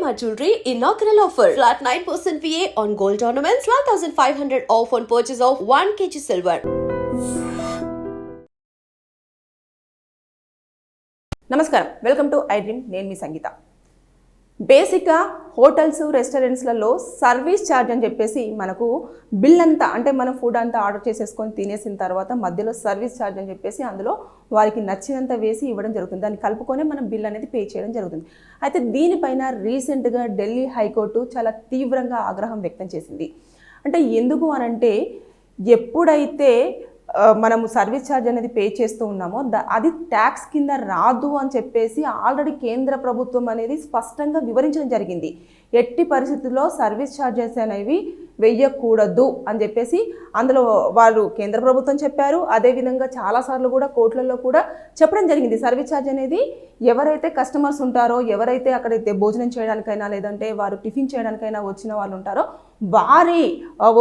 Shalimar Jewelry inaugural offer. Flat 9% VA on gold ornaments, 12,500 off on purchase of 1 kg silver. నమస్కారం, welcome to I dream. నేను మీ సంగీత. బేసిక్గా hotels రెస్టారెంట్స్లలో service charge అని చెప్పేసి మనకు bill అంతా, అంటే మనం ఫుడ్ అంతా ఆర్డర్ చేసేసుకొని తినేసిన తర్వాత మధ్యలో సర్వీస్ ఛార్జ్ అని చెప్పేసి అందులో వారికి నచ్చినంత వేసి ఇవ్వడం జరుగుతుంది. దాన్ని కలుపుకొనే మనం బిల్ అనేది పే చేయడం జరుగుతుంది. అయితే దీనిపైన రీసెంట్గా ఢిల్లీ హైకోర్టు చాలా తీవ్రంగా ఆగ్రహం వ్యక్తం చేసింది. అంటే ఎందుకు అనంటే, ఎప్పుడైతే మనము సర్వీస్ ఛార్జ్ అనేది పే చేస్తూ ఉన్నామో అది ట్యాక్స్ కింద రాదు అని చెప్పేసి ఆల్రెడీ కేంద్ర ప్రభుత్వం అనేది స్పష్టంగా వివరించడం జరిగింది. ఎట్టి పరిస్థితుల్లో సర్వీస్ ఛార్జెస్ అనేవి వెయ్యకూడదు అని చెప్పేసి అందులో వాళ్ళు కేంద్ర ప్రభుత్వం చెప్పారు. అదేవిధంగా చాలాసార్లు కూడా కోర్టులలో కూడా చెప్పడం జరిగింది. సర్వీస్ ఛార్జ్ అనేది ఎవరైతే కస్టమర్స్ ఉంటారో, ఎవరైతే అక్కడైతే భోజనం చేయడానికైనా లేదంటే వారు టిఫిన్ చేయడానికైనా వచ్చిన వాళ్ళు ఉంటారో వారి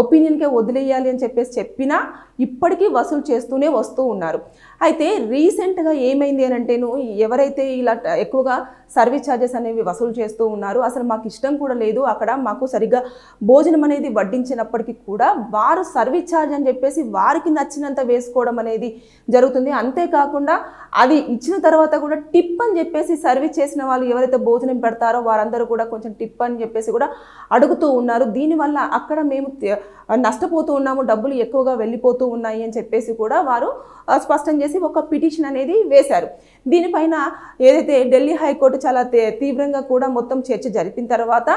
ఒపీనియన్కే వదిలేయాలి అని చెప్పేసి చెప్పినా ఇప్పటికీ వసూలు చేస్తూనే వస్తూ ఉన్నారు. అయితే రీసెంట్గా ఏమైంది అని అంటే, ఎవరైతే ఇలా ఎక్కువగా సర్వీస్ ఛార్జెస్ అనేవి వసూలు చేస్తూ ఉన్నారు, అసలు మాకు ఇష్టం కూడా లేదు, అక్కడ మాకు సరిగ్గా భోజనం అనేది వడ్డించినప్పటికీ కూడా వారు సర్వీస్ ఛార్జ్ అని చెప్పేసి వారికి నచ్చినంత వేసుకోవడం అనేది జరుగుతుంది. అంతేకాకుండా అది ఇచ్చిన తర్వాత కూడా టిప్ అని చెప్పేసి సర్వీస్ చేసిన వాళ్ళు ఎవరైతే భోజనం పెడతారో వారందరూ కూడా కొంచెం టిప్ అని చెప్పేసి కూడా అడుగుతూ ఉన్నారు. దీనివల్ల అక్కడ మేము నష్టపోతూ ఉన్నాము, డబ్బులు ఎక్కువగా వెళ్ళిపోతూ ఉన్నాయి అని చెప్పేసి కూడా వారు స్పష్టం చేసి ఒక పిటిషన్ అనేది వేశారు. దీనిపైన ఏదైతే ఢిల్లీ హైకోర్టు చాలా తీవ్రంగా కూడా మొత్తం చర్చ జరిపిన తర్వాత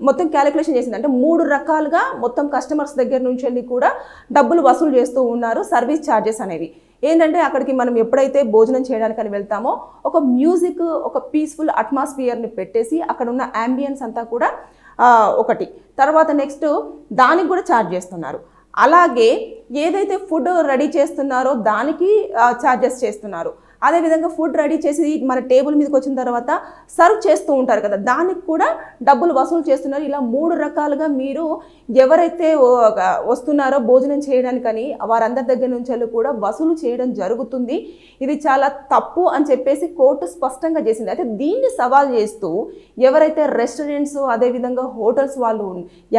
మొత్తం క్యాలిక్యులేషన్ చేసింది. అంటే 3 రకాలుగా మొత్తం కస్టమర్స్ దగ్గర నుంచి వెళ్ళి కూడా డబ్బులు వసూలు చేస్తూ ఉన్నారు సర్వీస్ ఛార్జెస్ అనేవి. ఏంటంటే, అక్కడికి మనం ఎప్పుడైతే భోజనం చేయడానికని వెళ్తామో ఒక మ్యూజిక్, ఒక పీస్ఫుల్ అట్మాస్ఫియర్ని పెట్టేసి అక్కడ ఉన్న యాంబియన్స్ అంతా కూడా ఒకటి, తర్వాత నెక్స్ట్ దానికి కూడా ఛార్జ్ చేస్తున్నారు. అలాగే ఏదైతే ఫుడ్ రెడీ చేస్తున్నారో దానికి ఛార్జెస్ చేస్తున్నారు. అదేవిధంగా ఫుడ్ రెడీ చేసి మన టేబుల్ మీదకి వచ్చిన తర్వాత సర్వ్ చేస్తూ ఉంటారు కదా, దానికి కూడా డబ్బులు వసూలు చేస్తున్నారు. ఇలా 3 రకాలుగా మీరు ఎవరైతే వస్తున్నారో భోజనం చేయడానికని వారందరి దగ్గర నుంచి కూడా వసూలు చేయడం జరుగుతుంది. ఇది చాలా తప్పు అని చెప్పేసి కోర్టు స్పష్టంగా చేసింది. అయితే దీన్ని సవాల్ చేస్తూ ఎవరైతే రెస్టారెంట్స్ అదేవిధంగా హోటల్స్ వాళ్ళు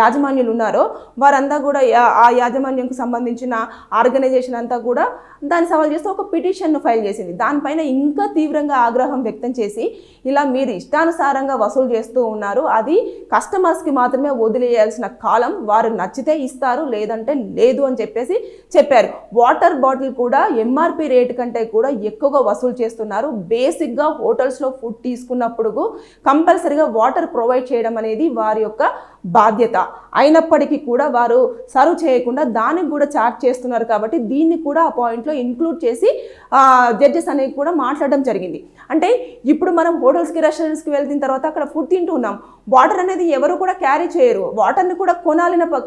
యాజమాన్యులు ఉన్నారో వారంతా కూడా ఆ యాజమాన్యంకు సంబంధించిన ఆర్గనైజేషన్ అంతా కూడా దాన్ని సవాల్ చేస్తూ ఒక పిటిషన్ను ఫైల్ చేసింది. దానిపైన ఇంకా తీవ్రంగా ఆగ్రహం వ్యక్తం చేసి, ఇలా మీరు ఇష్టానుసారంగా వసూలు చేస్తూ ఉన్నారు, అది కస్టమర్స్కి మాత్రమే వదిలేయాల్సిన కాలం, వారు నచ్చితే ఇస్తారు లేదంటే లేదు అని చెప్పేసి చెప్పారు. వాటర్ బాటిల్ కూడా ఎంఆర్పి రేటు కంటే కూడా ఎక్కువగా వసూలు చేస్తున్నారు. బేసిక్గా హోటల్స్లో ఫుడ్ తీసుకున్నప్పుడు కంపల్సరీగా వాటర్ ప్రొవైడ్ చేయడం అనేది వారి యొక్క బాధ్యత. అయినప్పటికీ కూడా వారు సర్వ్ చేయకుండా దానికి కూడా ఛార్జ్ చేస్తున్నారు. కాబట్టి దీన్ని కూడా ఆ పాయింట్లో ఇంక్లూడ్ చేసి జడ్జెస్ అనేవి కూడా మాట్లాడడం జరిగింది. అంటే ఇప్పుడు మనం హోటల్స్కి రెస్టారెంట్స్కి వెళ్ళిన తర్వాత అక్కడ ఫుడ్ తింటూ ఉన్నాం, వాటర్ అనేది ఎవరు కూడా క్యారీ చేయరు, వాటర్ని కూడా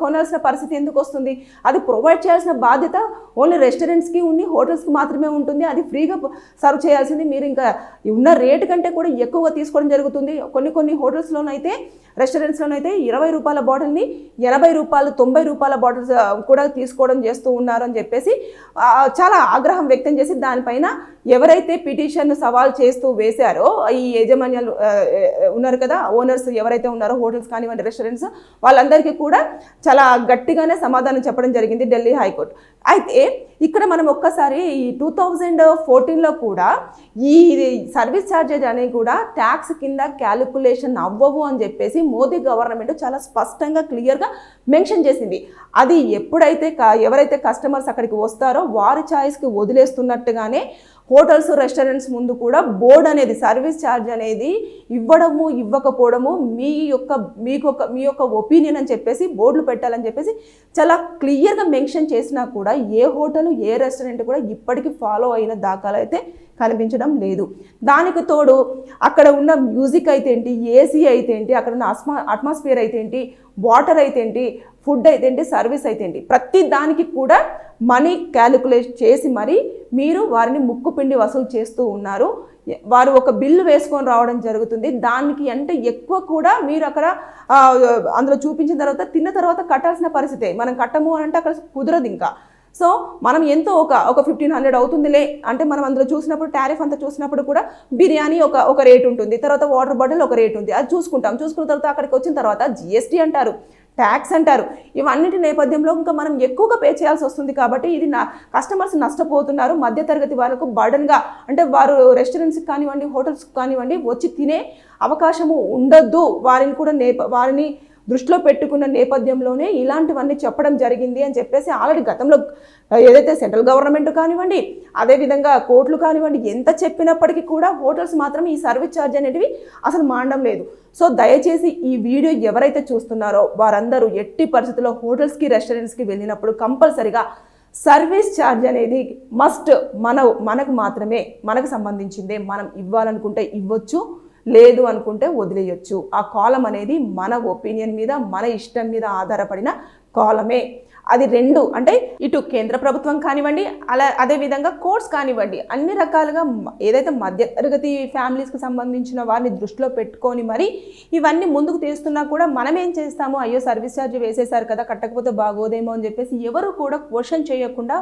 కొనాల్సిన పరిస్థితి ఎందుకు వస్తుంది? అది ప్రొవైడ్ చేయాల్సిన బాధ్యత ఓన్లీ రెస్టారెంట్స్కి హోటల్స్కి మాత్రమే ఉంటుంది. అది ఫ్రీగా సర్వ్ చేయాల్సింది మీరు ఇంకా ఉన్న రేటు కంటే కూడా ఎక్కువగా తీసుకోవడం జరుగుతుంది. కొన్ని హోటల్స్లోనైతే రెస్టారెంట్స్లోనైతే 20 రూపాయల బాటిల్ని 80 రూపాయలు 90 రూపాయల బాటిల్స్ కూడా తీసుకోవడం చేస్తూ ఉన్నారు అని చెప్పేసి చాలా ఆగ్రహం వ్యక్తం చేసి దానిపైన ఎవరైతే పిటిషన్ సవాల్ చేస్తూ వేశారో ఈ యాజమాన్యాలు ఉన్నారు కదా, ఓనర్స్ ఎవరైతే ఉన్నారో హోటల్స్ కానివ్వండి రెస్టారెంట్స్, వాళ్ళందరికీ కూడా చాలా గట్టిగానే సమాధానం చెప్పడం జరిగింది ఢిల్లీ హైకోర్టు. అయితే ఇక్కడ మనం ఒక్కసారి 2014లో కూడా ఈ సర్వీస్ ఛార్జెస్ అనేవి కూడా ట్యాక్స్ కింద క్యాలిక్యులేషన్ అవ్వవు అని చెప్పేసి మోదీ గవర్నమెంట్ చాలా స్పష్టంగా క్లియర్గా మెన్షన్ చేసింది. అది ఎప్పుడైతే ఎవరైతే కస్టమర్స్ అక్కడికి వస్తారో వారి ఛాయిస్కి వదిలేస్తున్నట్టుగానే హోటల్స్ రెస్టారెంట్స్ ముందు కూడా బోర్డు అనేది సర్వీస్ ఛార్జ్ అనేది ఇవ్వడము ఇవ్వకపోవడము మీ యొక్క ఒపీనియన్ అని చెప్పేసి బోర్డులు పెట్టాలని చెప్పేసి చాలా క్లియర్గా మెన్షన్ చేసినా కూడా ఏ హోటల్ ఏ రెస్టారెంట్ కూడా ఇప్పటికీ ఫాలో అయిన దాఖలు అయితే కనిపించడం లేదు. దానికి తోడు అక్కడ ఉన్న మ్యూజిక్ అయితే ఏంటి, ఏసీ అయితే ఏంటి, అక్కడ ఉన్న అట్మాస్ఫియర్ అయితే ఏంటి, వాటర్ అయితే ఏంటి, ఫుడ్ అయితే ఏంటి, సర్వీస్ అయితే ఏంటి, ప్రతి దానికి కూడా మనీ క్యాలిక్యులేట్ చేసి మరి మీరు వారిని ముక్కుపిండి వసూలు చేస్తూ ఉన్నారు. వారు ఒక బిల్లు వేసుకొని రావడం జరుగుతుంది. దానికి అంటే ఎక్కువ కూడా మీరు అక్కడ అందులో చూపించిన తర్వాత తిన్న తర్వాత కట్టాల్సిన పరిస్థితే. మనం కట్టము అంటే అక్కడ కుదరదు ఇంకా. సో మనం ఎంతో ఒక 1500 అవుతుందిలే అంటే మనం అందులో చూసినప్పుడు టారిఫ్ అంతా చూసినప్పుడు కూడా బిర్యానీ ఒక రేట్ ఉంటుంది, తర్వాత వాటర్ బాటిల్ ఒక రేట్ ఉంది, అది చూసుకున్న తర్వాత అక్కడికి వచ్చిన తర్వాత జిఎస్టీ అంటారు, ట్యాక్స్ అంటారు. ఇవన్నిటి నేపథ్యంలో ఇంకా మనం ఎక్కువగా పే చేయాల్సి వస్తుంది. కాబట్టి ఇది కస్టమర్స్ నష్టపోతున్నారు. మధ్యతరగతి వాళ్ళకు బర్డన్గా అంటే వారు రెస్టారెంట్స్కి కానివ్వండి, హోటల్స్కి కానివ్వండి వచ్చి తినే అవకాశము ఉండొద్దు, వారిని దృష్టిలో పెట్టుకున్న నేపథ్యంలోనే ఇలాంటివన్నీ చెప్పడం జరిగింది అని చెప్పేసి ఆల్రెడీ గతంలో ఏదైతే సెంట్రల్ గవర్నమెంట్ కానివ్వండి, అదేవిధంగా కోర్టులు కానివ్వండి ఎంత చెప్పినప్పటికీ కూడా హోటల్స్ మాత్రం ఈ సర్వీస్ ఛార్జ్ అనేటివి అసలు మానడం లేదు. సో దయచేసి ఈ వీడియో ఎవరైతే చూస్తున్నారో వారందరూ ఎట్టి పరిస్థితుల్లో హోటల్స్కి రెస్టారెంట్స్కి వెళ్ళినప్పుడు కంపల్సరిగా సర్వీస్ ఛార్జ్ అనేది మస్ట్ మనకు మాత్రమే, మనకు సంబంధించిందే, మనం ఇవ్వాలనుకుంటే ఇవ్వచ్చు, లేదు అనుకుంటే వదిలేయచ్చు. ఆ కాలం అనేది మన ఒపీనియన్ మీద, మన ఇష్టం మీద ఆధారపడిన కాలమే. అది రెండు అంటే ఇటు కేంద్ర ప్రభుత్వం కానివ్వండి, అదేవిధంగా కోర్ట్స్ కానివ్వండి, అన్ని రకాలుగా ఏదైతే మధ్యతరగతి ఫ్యామిలీస్కి సంబంధించిన వారిని దృష్టిలో పెట్టుకొని మరి ఇవన్నీ ముందుకు తీస్తున్నా కూడా మనం ఏం చేస్తాము, అయ్యో సర్వీస్ ఛార్జ్ వేసేసారు కదా కట్టకపోతే బాగోదేమో అని చెప్పేసి ఎవరు కూడా క్వశ్చన్ చేయకుండా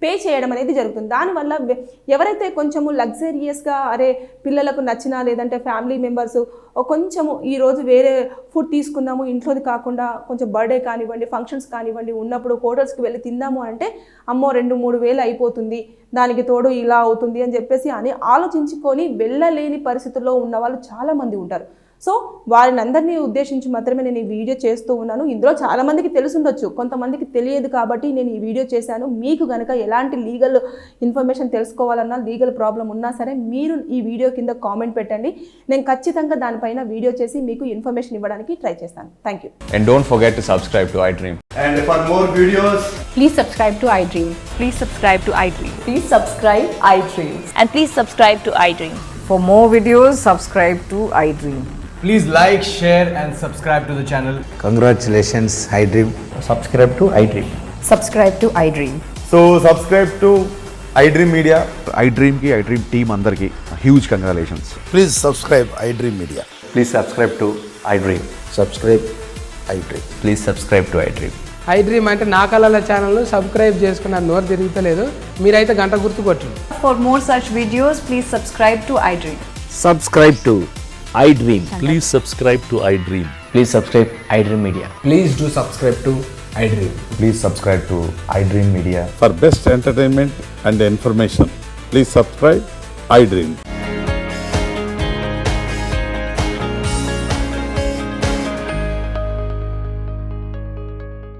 పే చేయడం అనేది జరుగుతుంది. దానివల్ల ఎవరైతే కొంచెము లగ్జరియస్గా అరే పిల్లలకు నచ్చినా లేదంటే ఫ్యామిలీ మెంబర్స్ కొంచెము ఈరోజు వేరే ఫుడ్ తీసుకుందాము ఇంట్లోది కాకుండా కొంచెం బర్త్డే కానివ్వండి, ఫంక్షన్స్ కానివ్వండి ఉన్నప్పుడు హోటల్స్కి వెళ్ళి తిందాము అంటే అమ్మో 2-3 వేలు అయిపోతుంది, దానికి తోడు ఇలా అవుతుంది అని చెప్పేసి అని ఆలోచించుకొని వెళ్ళలేని పరిస్థితుల్లో ఉన్న వాళ్ళు చాలామంది ఉంటారు. సో వారిని అందరినీ ఉద్దేశించి మాత్రమే నేను ఈ వీడియో చేస్తూ ఉన్నాను. ఇందులో చాలామందికి తెలుసుండొచ్చు, కొంతమందికి తెలియదు కాబట్టి నేను ఈ వీడియో చేశాను. మీకు కనుక ఎలాంటి లీగల్ ఇన్ఫర్మేషన్ తెలుసుకోవాలన్నా, లీగల్ ప్రాబ్లం ఉన్నా సరే మీరు ఈ వీడియో కింద కామెంట్ పెట్టండి. నేను ఖచ్చితంగా దానిపైన వీడియో చేసి మీకు ఇన్ఫర్మేషన్ ఇవ్వడానికి ట్రై చేస్తాను. Thank you. And don't forget to subscribe to iDream. And for more videos, Please subscribe to iDream. Please subscribe to iDream. Please subscribe iDream. And please subscribe to iDream. For more videos, subscribe to iDream. please like, share and subscribe to the channel. Congratulations, iDream. Subscribe to iDream. Subscribe to iDream. So subscribe to iDream Media. iDream team andarki huge congratulations. Please subscribe iDream Media. Please subscribe to iDream. Subscribe iDream. Please subscribe to iDream. iDream అంటే నా కళల ఛానల్ను subscribe చేసుకున్న నోరు తిరుగుతలేదు, మీరైతే గంట గుర్తు కొట్టండి. For more such videos, please subscribe to iDream. Subscribe to iDream. Please subscribe to iDream. Please subscribe iDream Media. Please do subscribe to iDream. Please subscribe to iDream Media. For best entertainment and information, please subscribe iDream.